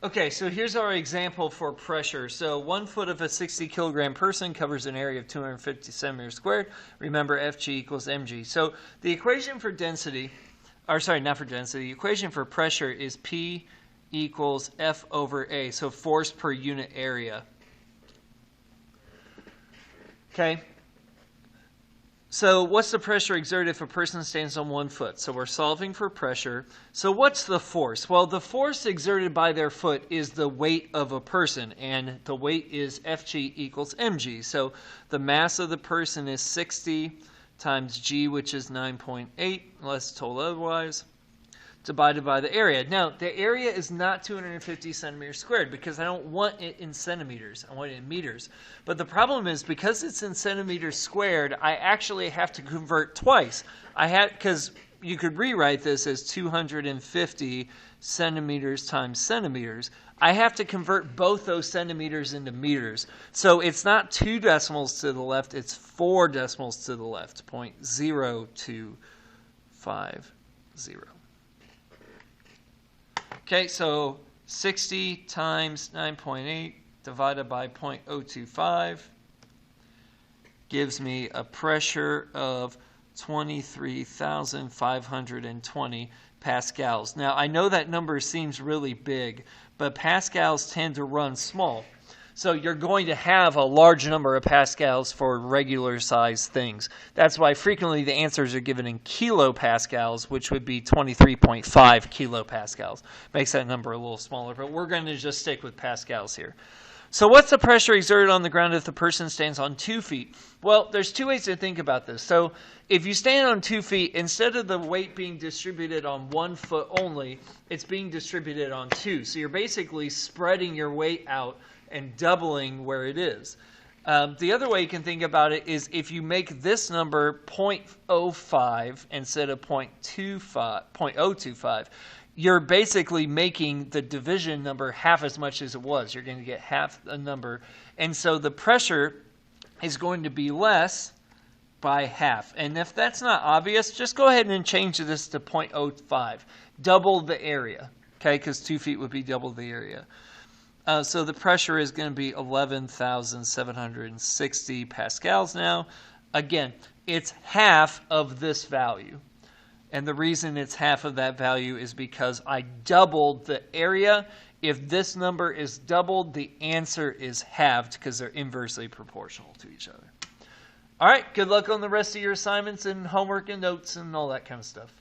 Okay, so here's our example for pressure. So 1 foot of a 60 kilogram person covers an area of 250 centimeters squared. Remember, Fg equals mg. So the equation for density, or sorry, not for density, the equation for pressure is P equals F over A, so force per unit area. Okay. So what's the pressure exerted if a person stands on 1 foot? So we're solving for pressure. So what's the force? Well, the force exerted by their foot is the weight of a person, and the weight is Fg equals mg. So the mass of the person is 60 times g, which is 9.8, unless told otherwise, divided by the area. Now, the area is not 250 centimeters squared because I don't want it in centimeters. I want it in meters. But the problem is because it's in centimeters squared, I actually have to convert twice. Because you could rewrite this as 250 centimeters times centimeters. I have to convert both those centimeters into meters. So it's not 2 decimals to the left, it's 4 decimals to the left, 0.0250. Okay, so 60 times 9.8 divided by 0.025 gives me a pressure of 23,520 pascals. Now, I know that number seems really big, but pascals tend to run small. So you're going to have a large number of pascals for regular sized things. That's why frequently the answers are given in kilopascals, which would be 23.5 kilopascals. Makes that number a little smaller, but we're going to just stick with pascals here. So what's the pressure exerted on the ground if the person stands on 2 feet? Well, there's 2 ways to think about this. So if you stand on 2 feet, instead of the weight being distributed on 1 foot only, it's being distributed on 2. So you're basically spreading your weight out and doubling where it is. The other way you can think about it is if you make this number 0.05 instead of 0.025, you're basically making the division number half as much as it was. You're going to get half the number. And so the pressure is going to be less by half. And if that's not obvious, just go ahead and change this to 0.05. Double the area, okay, because 2 feet would be double the area. So the pressure is going to be 11,760 pascals now. Again, it's half of this value. And the reason it's half of that value is because I doubled the area. If this number is doubled, the answer is halved because they're inversely proportional to each other. All right, good luck on the rest of your assignments and homework and notes and all that kind of stuff.